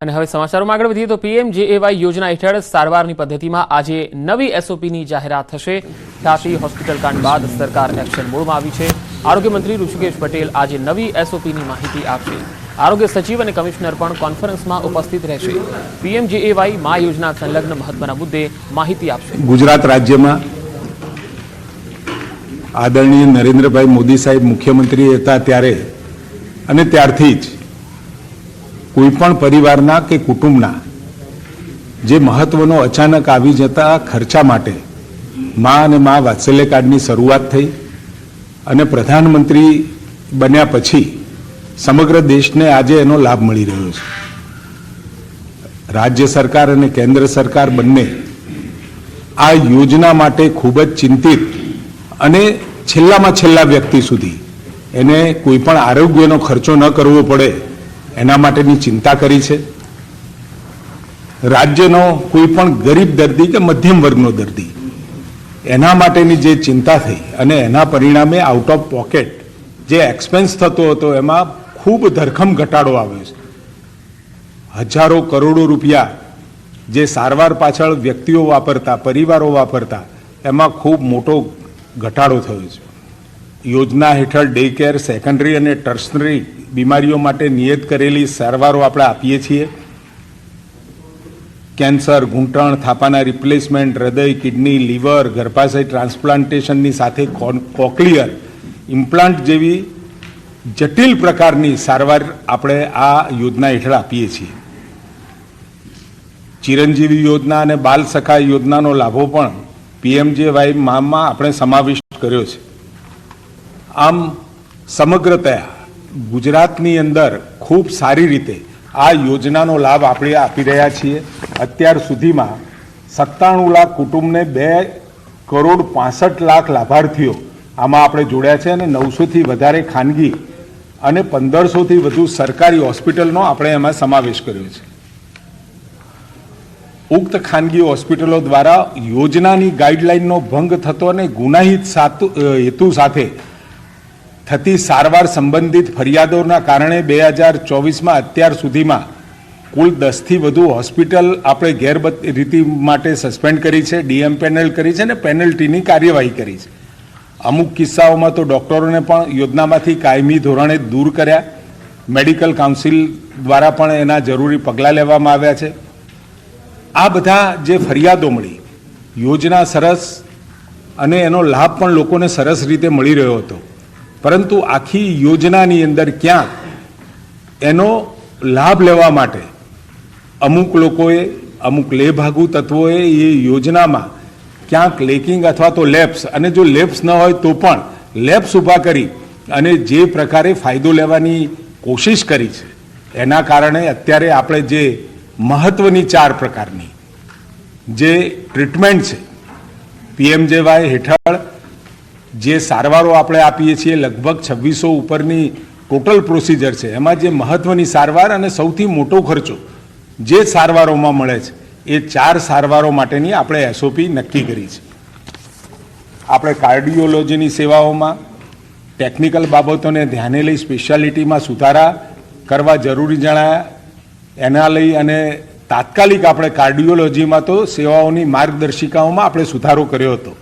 અને હવે સમાચારોમાં આગળ વધીએ તો પીએમજેએવાય યોજના હેઠળ સારવારની પદ્ધતિમાં આજે નવી એસઓપીની જાહેરાત થશે। ખ્યાતિ હોસ્પિટલ કાંડ બાદ સરકાર એક્શન મોડમાં આવી છે। આરોગ્ય મંત્રી ઋષિકેશ પટેલ આજે નવી એસઓપીની માહિતી આપશે। આરોગ્ય સચિવ અને કમિશનર પણ કોન્ફરન્સમાં ઉપસ્થિત રહેશે। પીએમજેએવાય મા યોજના સંલગ્ન મહત્વના મુદ્દે માહિતી આપશે। ગુજરાત રાજ્યમાં આદરણીય નરેન્દ્રભાઈ મોદી સાહેબ મુખ્યમંત્રી હતા ત્યારે અને ત્યારથી જ કોઈપણ પરિવારના કે કુટુંબના જે મહત્વનો અચાનક આવી જતા ખર્ચા માટે મા અને મા વાત્સલ્ય કાર્ડની શરૂઆત થઈ અને પ્રધાનમંત્રી બન્યા પછી સમગ્ર દેશને આજે એનો લાભ મળી રહ્યો છે। રાજ્ય સરકાર અને કેન્દ્ર સરકાર બંને આ યોજના માટે ખૂબ જ ચિંતિત અને છેલ્લામાં છેલ્લા વ્યક્તિ સુધી એને કોઈ પણ આરોગ્યનો ખર્ચો ન કરવો પડે એના માટેની ચિંતા કરી છે। રાજ્યનો કોઈ પણ ગરીબ દર્દી કે મધ્યમ વર્ગનો દર્દી એના માટેની જે ચિંતા થઈ અને એના પરિણામે આઉટ ઓફ પોકેટ જે એક્સપેન્સ થતો હતો એમાં ખૂબ ધરખમ ઘટાડો આવ્યો છે। હજારો કરોડો રૂપિયા જે સારવાર પાછળ વ્યક્તિઓ વાપરતા પરિવારો વાપરતા એમાં ખૂબ મોટો ઘટાડો થયો છે। યોજના હેઠળ ડે કેર સેકન્ડરી અને ટર્શનરી બીમારીઓ માટે નિયત કરેલી સારવારો આપણે આપીએ છીએ। કેન્સર, ઘૂંટણ, થાપાના રિપ્લેસમેન્ટ, હૃદય, કિડની, લીવર, ગર્ભાશય ટ્રાન્સપ્લાન્ટેશનની સાથે કોક્લિયર ઇમ્પ્લાન્ટ જેવી જટિલ પ્રકારની સારવાર આપણે આ યોજના હેઠળ આપીએ છીએ। ચિરંજીવી યોજના અને બાલ સખા યોજનાનો લાભો પણ પીએમજેવાય માં આપણે સમાવિષ્ટ કર્યો છે। આમ સમગ્રતયા ગુજરાતની અંદર ખૂબ સારી રીતે આ યોજનાનો લાભ આપણે આપી રહ્યા છીએ। અત્યાર સુધીમાં 97 લાખ કુટુંબને 2,65,00,000 લાભાર્થીઓ આમાં આપણે જોડ્યા છે અને 900થી વધારે ખાનગી અને 1500થી વધુ સરકારી હોસ્પિટલનો આપણે એમાં સમાવેશ કર્યો છે। ઉક્ત ખાનગી હોસ્પિટલો દ્વારા યોજનાની ગાઈડલાઈનનો ભંગ થતો અને ગુનાહિત હેતુ સાથે થતી સારવાર સંબંધિત ફરિયાદોના કારણે 2024માં અત્યાર સુધીમાં કુલ 10થી વધુ હોસ્પિટલ આપણે ગેરરીતિ માટે સસ્પેન્ડ કરી છે, ડીએમ પેનલ કરી છે અને પેનલ્ટીની કાર્યવાહી કરી છે। અમુક કિસ્સાઓમાં તો ડૉક્ટરોને પણ યોજનામાંથી કાયમી ધોરણે દૂર કર્યા। મેડિકલ કાઉન્સિલ દ્વારા પણ એના જરૂરી પગલાં લેવામાં આવ્યા છે। આ બધા જે ફરિયાદો મળી યોજના સરસ અને એનો લાભ પણ લોકોને સરસ રીતે મળી રહ્યો હતો, પરંતુ આખી યોજનાની અંદર ક્યાંક એનો લાભ લેવા માટે અમુક લોકોએ અમુક લેભાગુ તત્વોએ એ યોજનામાં ક્યાંક લેકિંગ અથવા તો લેપ્સ અને જો લેપ્સ ન હોય તો પણ લેપ્સ ઊભા કરી અને જે પ્રકારે ફાયદો લેવાની કોશિશ કરી છે એના કારણે અત્યારે આપણે જે મહત્વની 4 પ્રકારની જે ટ્રીટમેન્ટ છે પીએમજેવાય હેઠળ જે સારવારો આપણે આપીએ છીએ લગભગ 2600 ઉપરની ટોટલ પ્રોસિજર છે। એમાં જે મહત્વની સારવાર અને સૌથી મોટો ખર્ચો જે સારવારોમાં મળે છે એ 4 સારવારો માટેની આપણે એસઓપી નક્કી કરી છે। આપણે કાર્ડિયોલોજીની સેવાઓમાં ટેકનિકલ બાબતોને ધ્યાને લઈ સ્પેશિયાલિટીમાં સુધારા કરવા જરૂરી જણાયા। એના લઈ અને તાત્કાલિક આપણે કાર્ડિયોલોજીમાં તો સેવાઓની માર્ગદર્શિકાઓમાં આપણે સુધારો કર્યો હતો।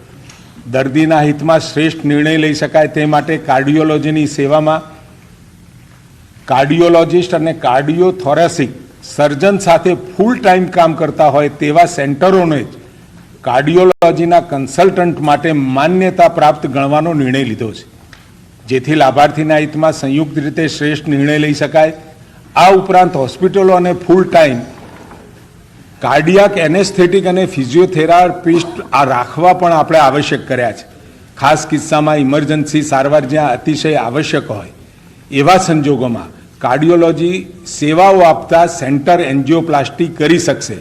દર્દીના હિતમાં શ્રેષ્ઠ નિર્ણય લઈ શકાય તે માટે કાર્ડિયોલોજીની સેવામાં કાર્ડિયોલોજિસ્ટ અને કાર્ડિયોથોરેસિક સર્જન સાથે ફૂલ ટાઈમ કામ કરતા હોય તેવા સેન્ટરોને જ કાર્ડિયોલોજીના કન્સલ્ટન્ટ માટે માન્યતા પ્રાપ્ત ગણવાનો નિર્ણય લીધો છે, જેથી લાભાર્થીના હિતમાં સંયુક્ત રીતે શ્રેષ્ઠ નિર્ણય લઈ શકાય। આ ઉપરાંત હોસ્પિટલો અને ફૂલ ટાઈમ કાર્ડિયાક એનેસ્થેટિક અને ફિઝિયોથેરાપિસ્ટ આ રાખવા પણ આપણે આવશ્યક કર્યા છે। ખાસ કિસ્સામાં ઇમરજન્સી સારવાર જ્યાં અતિશય આવશ્યક હોય એવા સંજોગોમાં કાર્ડિયોલોજી સેવાઓ આપતા સેન્ટર એન્જિયોપ્લાસ્ટી કરી શકશે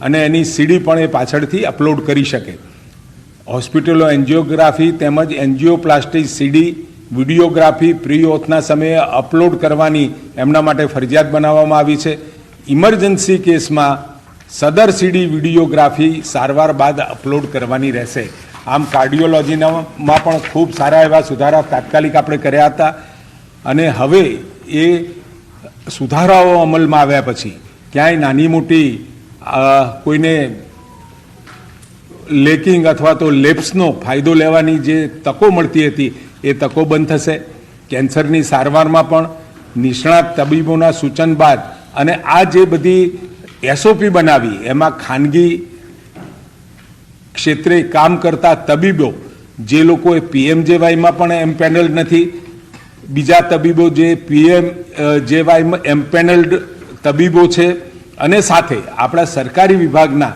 અને એની સીડી પણ એ પાછળથી અપલોડ કરી શકે। હોસ્પિટલો એન્જિયોગ્રાફી તેમજ એન્જિયોપ્લાસ્ટી સીડી વિડીયોગ્રાફી પ્રી ઓથના સમયે અપલોડ કરવાની એમના માટે ફરજિયાત બનાવવામાં આવી છે। ઇમરજન્સી કેસમાં સદર સીડી વિડીયોગ્રાફી સારવાર બાદ અપલોડ કરવાની રહેશે। આમ કાર્ડિયોલોજીમાં પણ ખૂબ સારા એવા સુધારા તાત્કાલિક આપણે કર્યા હતા અને હવે એ સુધારાઓ અમલમાં આવ્યા પછી ક્યાંય નાની મોટી કોઈને લેકિંગ અથવા તો લેપ્સનો ફાયદો લેવાની જે તકો મળતી હતી એ તકો બંધ થશે. કેન્સરની સારવારમાં પણ નિષ્ણાત તબીબોના સૂચન બાદ અને આ જે બધી એસઓપી બનાવી એમાં ખાનગી ક્ષેત્રે કામ કરતા તબીબો જે લોકોએ પીએમજેવાયમાં પણ એમ્પેનલ્ડ નથી, બીજા તબીબો જે પીએમજેવાયમાં એમ્પેનલ્ડ તબીબો છે, અને સાથે આપણા સરકારી વિભાગના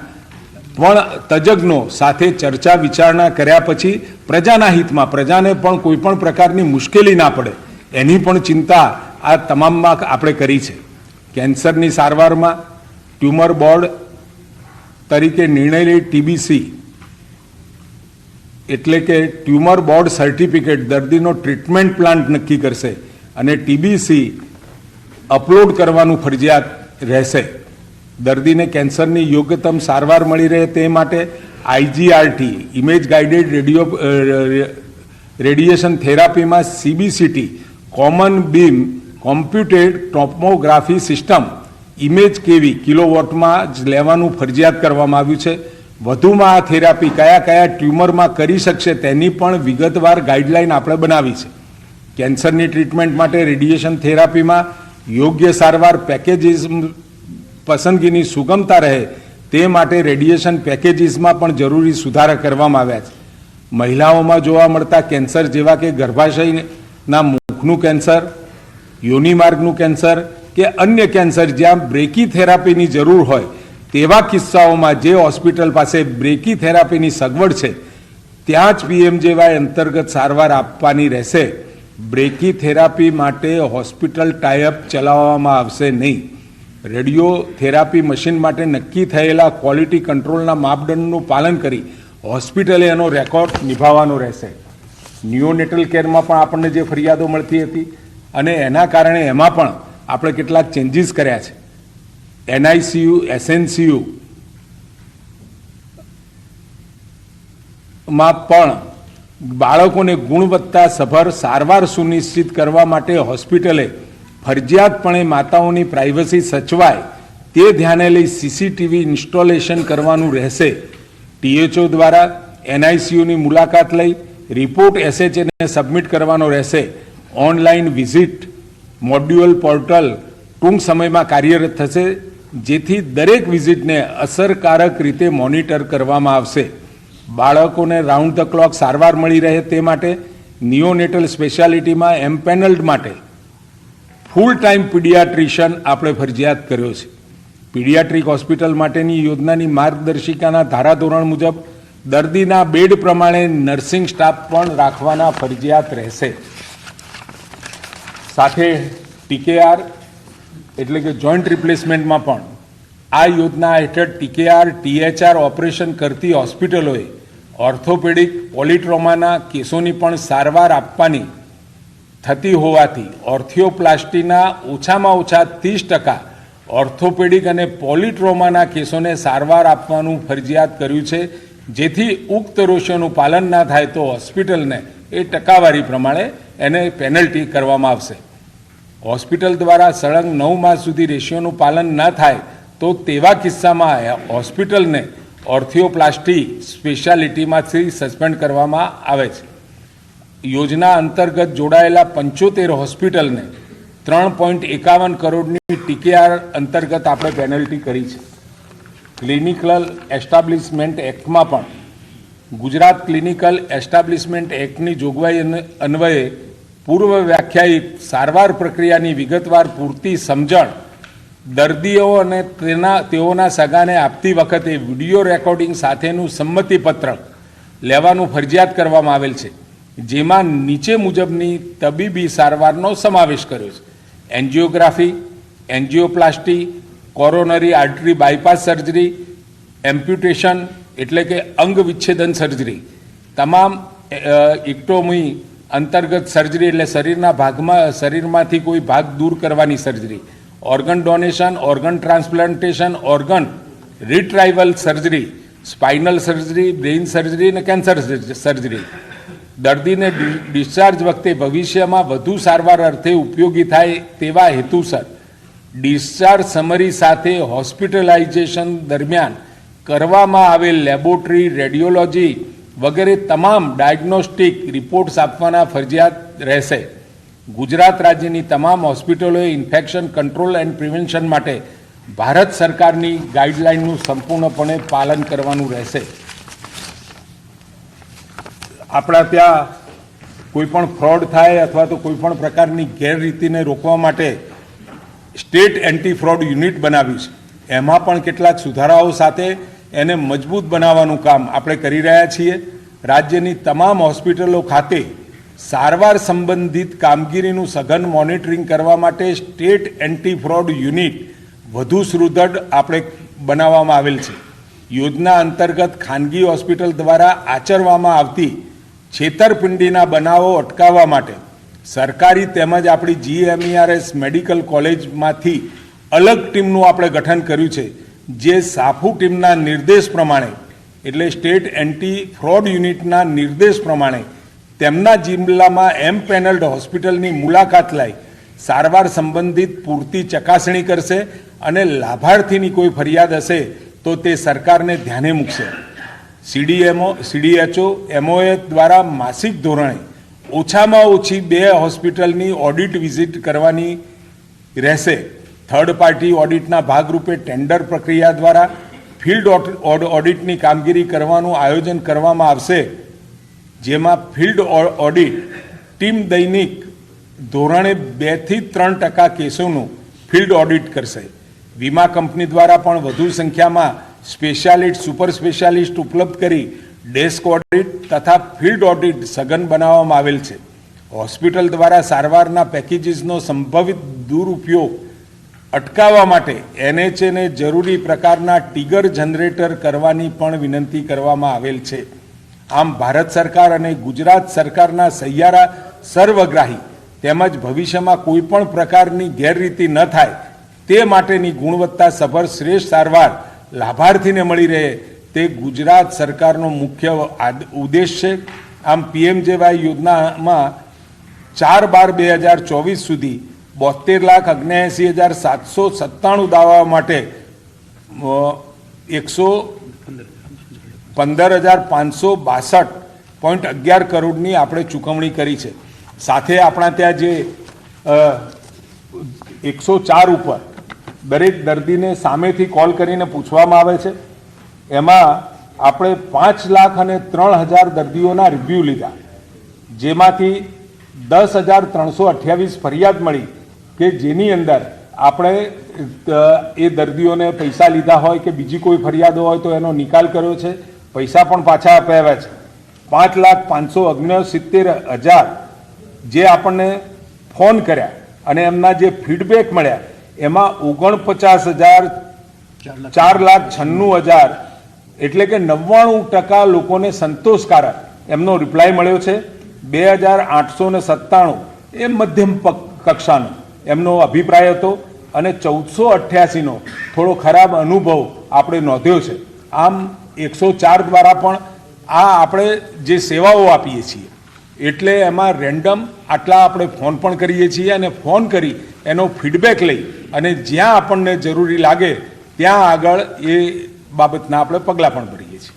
પણ તજજ્ઞો સાથે ચર્ચા વિચારણા કર્યા પછી પ્રજાના હિતમાં, પ્રજાને પણ કોઈ પણ પ્રકારની મુશ્કેલી ના પડે એની પણ ચિંતા આ તમામમાં આપણે કરી છે. કેન્સરની સારવારમાં ટ્યુમર બોર્ડ તરીકે નિર્ણય લઈ ટીબીસી એટલે કે ટ્યુમર બોર્ડ સર્ટિફિકેટ દર્દીનો ટ્રીટમેન્ટ પ્લાન નક્કી કરશે અને ટીબીસી અપલોડ કરવાનું ફરજિયાત રહેશે. દર્દીને કેન્સરની યોગ્યતમ સારવાર મળી રહે તે માટે આઈજીઆરટી ઇમેજ ગાઇડેડ રેડિયેશન થેરાપીમાં CBCT common beam computed topography system image KV કિલોવોટમાં જ લેવાનું ફરજિયાત કરવામાં આવ્યું છે. વધુમાં આ થેરાપી કયા કયા ટ્યુમરમાં કરી શકશે તેની પણ વિગતવાર ગાઈડલાઈન આપણે બનાવી છે. કેન્સરની ટ્રીટમેન્ટ માટે રેડિયેશન થેરાપીમાં યોગ્ય સારવાર પેકેજીસ પસંદગીની સુગમતા રહે તે માટે રેડિયેશન પેકેજીસમાં પણ જરૂરી સુધારા કરવામાં આવ્યા છે. મહિલાઓમાં જોવા મળતા કેન્સર જેવા કે ગર્ભાશયના મુખનું કેન્સર, યોનિમાર્ગનું કેન્સર કે અન્ય કેન્સર જ્યાં બ્રેકી થેરાપીની જરૂર હોય તેવા કિસ્સાઓમાં જે હોસ્પિટલ પાસે બ્રેકી થેરાપીની સગવડ છે ત્યાં જ પીએમજેવાય અંતર્ગત સારવાર આપવાની રહેશે. બ્રેકી થેરાપી માટે હોસ્પિટલ ટાઈઅપ ચલાવવામાં આવશે નહીં. રેડિયોથેરાપી મશીન માટે નક્કી થયેલા ક્વોલિટી કંટ્રોલના માપદંડનું પાલન કરી હોસ્પિટલે એનો રેકોર્ડ નિભાવવાનો રહેશે. નિયોનેટલ કેરમાં પણ આપણને જે ફરિયાદો મળતી હતી અને એના કારણે એમાં પણ આપણે કેટલાક ચેન્જીસ કર્યા છે. એનઆઈસીયુ, એસએનસીયુ માં પણ બાળકોને ગુણવત્તાસભર સારવાર સુનિશ્ચિત કરવા માટે હોસ્પિટલે ફરજિયાતપણે માતાઓની પ્રાઇવસી સચવાય તે ધ્યાને લઈ સીસીટીવી ઇન્સ્ટોલેશન કરવાનું રહેશે. ટીએચઓ દ્વારા એનઆઈસીયુની મુલાકાત લઈ રિપોર્ટ એસએચએને સબમિટ કરવાનો રહેશે. ઓનલાઈન વિઝિટ મોડ્યુલ પોર્ટલ ટૂંક સમયમાં કાર્યરત થશે જેથી દરેક વિઝિટને અસરકારક રીતે મોનિટર કરવામાં આવશે. બાળકોને રાઉન્ડ ધ ક્લોક સારવાર મળી રહે તે માટે નિયોનેટલ સ્પેશિયાલિટીમાં એમ્પેનલ્ડ માટે ફૂલ ટાઈમ પીડિયાટ્રિશિયન આપણે ફરજિયાત કર્યો છે. પીડિયાટ્રિક હોસ્પિટલ માટેની યોજનાની માર્ગદર્શિકાના ધારાધોરણ મુજબ દર્દીના બેડ પ્રમાણે નર્સિંગ સ્ટાફ પણ રાખવાના ફરજિયાત રહેશે. સાથે ટીકેઆર એટલે કે જોઈન્ટ રિપ્લેસમેન્ટમાં પણ આ યોજના હેઠળ ટીકેઆર ટીએચઆર ઓપરેશન કરતી હોસ્પિટલોએ ઓર્થોપેડિક પોલિટ્રોમાના કેસોની પણ સારવાર આપવાની થતી હોવાથી ઓર્થિયોપ્લાસ્ટીના ઓછામાં ઓછા 30% ઓર્થોપેડિક અને પોલિટ્રોમાના કેસોને સારવાર આપવાનું ફરજિયાત કર્યું છે જેથી ઉક્ત રેશિયોનું પાલન ના થાય તો હોસ્પિટલને એ ટકાવારી પ્રમાણે એને પેનલ્ટી કરવામાં આવશે. હોસ્પિટલ દ્વારા સળંગ 9 માસ સુધી રેશિયોનું પાલન ન થાય તો તેવા કિસ્સામાં હોસ્પિટલને ઓર્થિયોપ્લાસ્ટી સ્પેશિયાલિટીમાંથી સસ્પેન્ડ કરવામાં આવે છે. યોજના અંતર્ગત જોડાયેલા 75 હોસ્પિટલને 3.51 કરોડની ટીકેઆર અંતર્ગત આપણે પેનલ્ટી કરી છે. ક્લિનિકલ એસ્ટાબ્લિશમેન્ટ એક્ટમાં પણ ગુજરાત ક્લિનિકલ એસ્ટાબ્લિશમેન્ટ એક્ટની જોગવાઈ અન્વયે પૂર્વ વ્યાખ્યાયિત સારવાર પ્રક્રિયાની વિગતવાર પૂરતી સમજણ દર્દીઓ અને તેઓના સગાને આપતી વખતે વિડીયો રેકોર્ડિંગ સાથેનું સંમતિપત્રક લેવાનું ફરજિયાત કરવામાં આવેલ છે જેમાં નીચે મુજબની તબીબી સારવારનો સમાવેશ કર્યો છે. Angiography, angioplasty, coronary artery bypass surgery, amputation એટલે કે અંગ વિચ્છેદન સર્જરી, તમામ ઇક્ટોમી અંતર્ગત સર્જરી એટલે શરીરમાંથી કોઈ ભાગ દૂર કરવાની surgery, organ donation, organ transplantation, organ રિટ્રાઇવલ surgery, spinal surgery, brain surgery અને કેન્સર સર્જરી. દર્દીને ડિસ્ચાર્જ વખતે ભવિષ્યમાં વધુ સારવાર અર્થે ઉપયોગી થાય તેવા હેતુસર ડિસ્ચાર્જ સમરી સાથે હોસ્પિટલાઇઝેશન દરમિયાન કરવામાં આવેલ લેબોરેટરી, રેડિયોલોજી વગેરે તમામ ડાયગ્નોસ્ટિક રિપોર્ટ્સ આપવાના ફરજિયાત રહેશે. ગુજરાત રાજ્યની તમામ હોસ્પિટલોએ ઇન્ફેક્શન કંટ્રોલ એન્ડ પ્રિવેન્શન માટે ભારત સરકારની ગાઈડલાઇનનું સંપૂર્ણપણે પાલન કરવાનું રહેશે. આપણા ત્યાં કોઈ પણ ફ્રોડ થાય અથવા તો કોઈ પણ પ્રકારની ગેરરીતિને રોકવા માટે સ્ટેટ એન્ટી ફ્રોડ યુનિટ બનાવી છે. એમાં પણ કેટલાક સુધારાઓ સાથે એને મજબૂત બનાવવાનું કામ આપણે કરી રહ્યા છીએ. રાજ્યની તમામ હોસ્પિટલો ખાતે સારવાર સંબંધિત કામગીરીનું સઘન મોનિટરિંગ કરવા માટે સ્ટેટ એન્ટી ફ્રોડ યુનિટ વધુ સુદૃઢ આપણે બનાવવામાં આવેલ છે. યોજના અંતર્ગત ખાનગી હોસ્પિટલ દ્વારા આચરવામાં આવતી છેતરપિંડીના બનાવો અટકાવવા માટે સરકારી તેમજ આપણી GMERS મેડિકલ કોલેજમાંથી અલગ ટીમનું આપણે ગઠન કર્યું છે, જે સાફુ ટીમના નિર્દેશ પ્રમાણે એટલે સ્ટેટ એન્ટી ફ્રોડ યુનિટના નિર્દેશ પ્રમાણે તેમના જિલ્લામાં એમપેનલ્ડ હોસ્પિટલની મુલાકાત લઈ સારવાર સંબંધિત પૂરતી ચકાસણી કરશે અને લાભાર્થીની કોઈ ફરિયાદ હશે તો તે સરકારને ધ્યાને મૂકશે. CDHO, MOA દ્વારા માસિક ધોરણે ઓછામાં ઓછી 2 હોસ્પિટલની ઓડિટ વિઝિટ કરવાની રહેશે. થર્ડ પાર્ટી ઓડિટના ભાગરૂપે ટેન્ડર પ્રક્રિયા દ્વારા ફિલ્ડ ઓડિટની કામગીરી કરવાનું આયોજન કરવામાં આવશે, જેમાં ફિલ્ડ ઓડિટ ટીમ દૈનિક ધોરણે 2 થી 3% કેસોનું ફિલ્ડ ઓડિટ કરશે. વીમા કંપની દ્વારા પણ વધુ સંખ્યામાં સ્પેશિયાલિસ્ટ, સુપર સ્પેશિયાલિસ્ટ ઉપલબ્ધ કરી ડેસ્ક ઓડિટ તથા ફિલ્ડ ઓડિટ સઘન બનાવવામાં આવેલ છે. હોસ્પિટલ દ્વારા સારવારના પેકેજીસનો સંભવિત દુરુપયોગ અટકાવવા માટે NHAને જરૂરી પ્રકારના ટિગર જનરેટર કરવાની પણ વિનંતી કરવામાં આવેલ છે. આમ ભારત સરકાર અને ગુજરાત સરકારના સહિયારા સર્વગ્રાહી તેમજ ભવિષ્યમાં કોઈ પણ પ્રકારની ગેરરીતિ ન થાય તે માટેની ગુણવત્તાસભર શ્રેષ્ઠ સારવાર લાભાર્થીને મળી રહે તે ગુજરાત સરકારનો મુખ્ય ઉદ્દેશ છે. આમ PMJY યોજનામાં 4/12/2024 સુધી 72,79,797 દાવા માટે 115,562.11 કરોડની આપણે ચૂકવણી કરી છે. સાથે આપણા ત્યાં જે 104 ઉપર દરેક દર્દીને સામેથી કોલ કરીને પૂછવામાં આવે છે, એમાં આપણે 5,03,000 દર્દીઓના રિવ્યૂ લીધા, જેમાંથી 10,328 ફરિયાદ મળી કે જેની અંદર આપણે એ દર્દીઓને પૈસા લીધા હોય કે બીજી કોઈ ફરિયાદો હોય તો એનો નિકાલ કર્યો છે, પૈસા પણ પાછા અપાવ્યા છે. 5,569,000 જે આપણને ફોન કર્યા અને એમના જે ફીડબેક મળ્યા એમાં 49,000 4,96,000 એટલે કે 99% લોકોને સંતોષકારક એમનો રિપ્લાય મળ્યો છે. 2,897 એ મધ્યમ કક્ષાનો એમનો અભિપ્રાય હતો અને 1,488નો થોડો ખરાબ અનુભવ આપણે નોંધ્યો છે. આમ 104 દ્વારા પણ આ આપણે જે સેવાઓ આપીએ છીએ એટલે એમાં રેન્ડમ આટલા આપણે ફોન પણ કરીએ છીએ અને ફોન કરી એનો ફીડબેક લઈ અને જ્યાં આપણને જરૂરી લાગે ત્યાં આગળ એ બાબતના આપણે પગલાં પણ ભરીએ છીએ.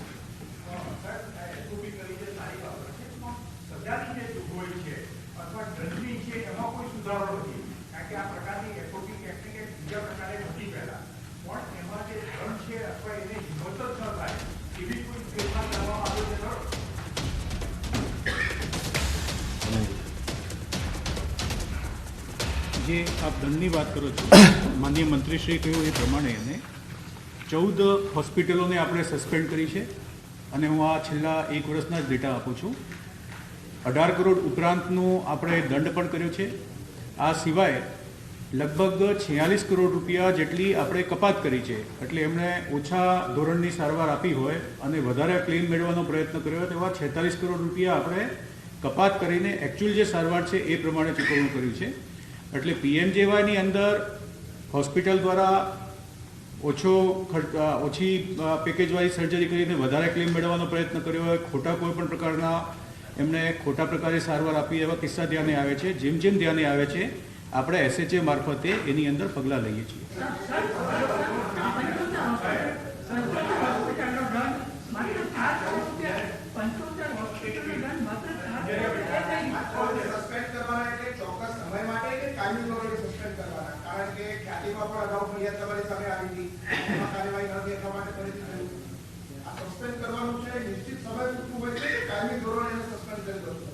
જે આપ દંડની વાત કરો છો, માનનીય મંત્રીશ્રીએ કહ્યું એ પ્રમાણે એને 14 હોસ્પિટલોને આપણે સસ્પેન્ડ કરી છે અને હું આ છેલ્લા 1 વર્ષના જ ડેટા આપું છું. 18 કરોડ ઉપરાંતનું આપણે દંડ પણ કર્યો છે. આ સિવાય લગભગ 46 કરોડ રૂપિયા જેટલી આપણે કપાત કરી છે. એટલે એમણે ઓછા ધોરણની સારવાર આપી હોય અને વધારે ક્લેમ મેળવવાનો પ્રયત્ન કર્યો હોય તેવા 46 કરોડ રૂપિયા આપણે કપાત કરીને એકચ્યુઅલ જે સારવાર છે એ પ્રમાણે ચૂકવણું કર્યું છે. એટલે PMJYની અંદર હોસ્પિટલ દ્વારા ઓછી પેકેજવાળી સર્જરી કરીને વધારે ક્લેમ મેળવવાનો પ્રયત્ન કર્યો હોય, ખોટા કોઈ પણ પ્રકારના એમણે ખોટા પ્રકારે સારવાર આપી એવા કિસ્સા ધ્યાને આવે છે. જેમ જેમ ધ્યાને આવે છે આપણે SHA મારફતે એની અંદર પગલાં લઈએ છીએ. સસ્પેન્ડ કરવાના એટલે ચોક્કસ સમય માટે કે કાયમી ધોરણે સસ્પેન્ડ કરવાના? કારણ કે ખ્યાતિમાં પણ અગાઉ ફરિયાદ તમારી સામે આવી હતી, એમાં કાર્યવાહી નથી એટલા માટે ફરીથી થયું. આ સસ્પેન્ડ કરવાનું છે નિશ્ચિત સમય પૂરતું હોય છે કે કાયમી ધોરણે એને સસ્પેન્ડ કરી દો છો?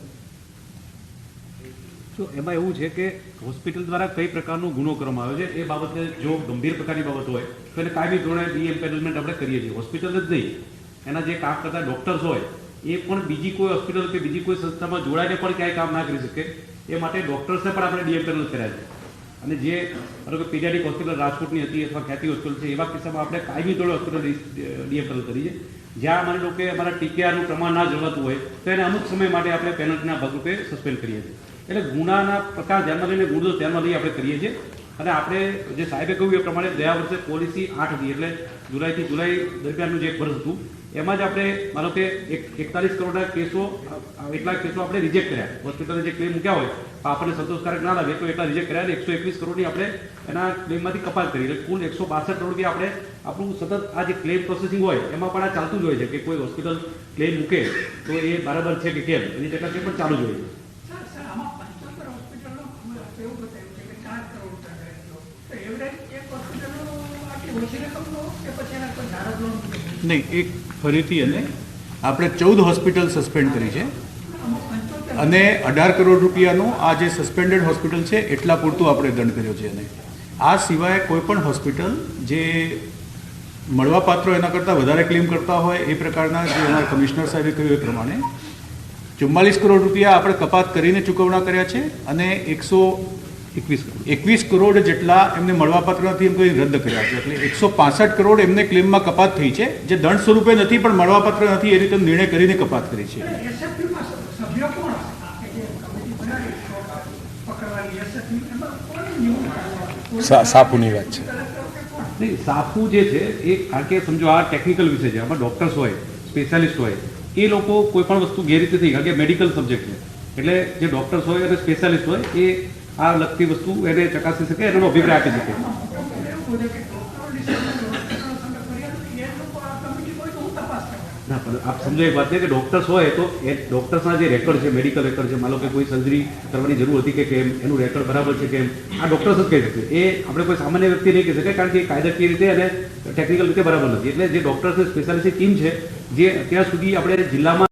તો એમાં એવું છે કે હોસ્પિટલ દ્વારા કઈ પ્રકારનો ગુનો કરવામાં આવ્યો છે એ બાબતે જો ગંભીર પ્રકારની બાબત હોય તો એને કાયમી ધોરણે ડીએમ્પેનલમેન્ટ આપણે કરીએ છીએ. હોસ્પિટલ જ નહીં, એના જે કામ કરતા ડૉક્ટર્સ હોય એ પણ બીજી કોઈ હોસ્પિટલ કે બીજી કોઈ સંસ્થામાં જોડાઈને પણ ક્યાંય કામ ના કરી શકે એ માટે ડૉક્ટર્સને પણ આપણે ડીએમ્પેનલ કર્યા છે. અને જે ધારો કે પીડિયાટ્રિક હોસ્પિટલ રાજકોટની હતી અથવા ખ્યાતિ હોસ્પિટલ છે એવા કિસ્સામાં આપણે કાયમી ધોરણે હોસ્પિટલ ડીએમ્પેનલ કરીએ. જ્યાં માની લો કે અમારા ટીકેઆરનું પ્રમાણ ના જળવાતું હોય તો એને અમુક સમય માટે આપણે પેનલ્ટીના ભાગરૂપે સસ્પેન્ડ કરીએ છીએ. એટલે ગુનાના પ્રકાર ધ્યાનમાં લઈને ગુનો ધ્યાનમાં લઈ આપણે કરીએ છીએ. અને આપણે જે સાહેબે કહ્યું એ પ્રમાણે ગયા વર્ષે પોલિસી 8 હતી, એટલે જુલાઈથી જુલાઈ દરમિયાનનું જે એક વર્ષ હતું એમાં જ આપણે માનો કે 41 કરોડના કેસો, એટલા કેસો આપણે રિજેક્ટ કર્યા. હોસ્પિટલે જે ક્લેમ મૂક્યા હોય આપણને સંતોષકારક ના લાગે તો એટલા રિજેક્ટ કર્યા. 121 કરોડની આપણે એના ક્લેમમાંથી કપાત કરી, એટલે કુલ 162 કરોડ રૂપિયા આપણે આપણું સતત આ જે ક્લેમ પ્રોસેસિંગ હોય એમાં પણ આ ચાલતું જ હોય છે કે કોઈ હોસ્પિટલ ક્લેમ મૂકે તો એ બરાબર છે કે કેમ, એની ચકાસણી પણ ચાલુ જ હોય છે. નહીં, એક ફરીથી અને આપણે 14 હોસ્પિટલ સસ્પેન્ડ કરી છે અને 18 કરોડ રૂપિયાનું આ જે સસ્પેન્ડેડ હોસ્પિટલ છે એટલા પૂરતું આપણે દંડ કર્યો છે. અને આ સિવાય કોઈ પણ હોસ્પિટલ જે મળવાપાત્રો એના કરતાં વધારે ક્લેમ કરતા હોય એ પ્રકારના જે અમારા કમિશનર સાહેબે કહ્યું એ પ્રમાણે 44 કરોડ રૂપિયા આપણે કપાત કરીને ચૂકવણા કર્યા છે અને 121 કરોડ જેટલા એમને મળવાપાત્ર નથી એમ કોઈ રદ કર્યા છે. એટલે 165 કરોડ એમને ક્લેમમાં કપાત થઈ છે, જે દંડ સ્વરૂપે નથી પણ મળવાપાત્ર નથી એ રીતે નિર્ણય કરીને કપાત કરી છે. સાફુની વાત છે. નહીં, સાફુ જે છે એ કારણ કે સમજો આ ટેકનિકલ વિષય છે, આમાં ડૉક્ટર્સ હોય, સ્પેશિયાલિસ્ટ હોય, એ લોકો કોઈ પણ વસ્તુ ગેરરીતે થઈ, કારણ કે મેડિકલ સબ્જેક્ટ છે એટલે જે ડૉક્ટર્સ હોય અને સ્પેશિયાલિસ્ટ હોય એ આ લગતી વસ્તુ એને ચકાસી શકે, એનો અભિપ્રાય આપી શકે. ના, પણ આપ સમજો એક વાત છે કે ડૉક્ટર્સ હોય તો એ ડૉક્ટર્સના જે રેકોર્ડ છે, મેડિકલ રેકોર્ડ છે, માનો કે કોઈ સર્જરી કરવાની જરૂર હતી કે કેમ, એનું રેકોર્ડ બરાબર છે કેમ, આ ડૉક્ટર્સ જ કહી શકે. એ આપણે કોઈ સામાન્ય વ્યક્તિ નહીં કહી શકે, કારણ કે એ કાયદાકીય રીતે અને ટેકનિકલ રીતે બરાબર નથી. એટલે જે ડૉક્ટર્સ સ્પેશિયાલિસ્ટ ટીમ છે જે અત્યાર સુધી આપણે જિલ્લામાં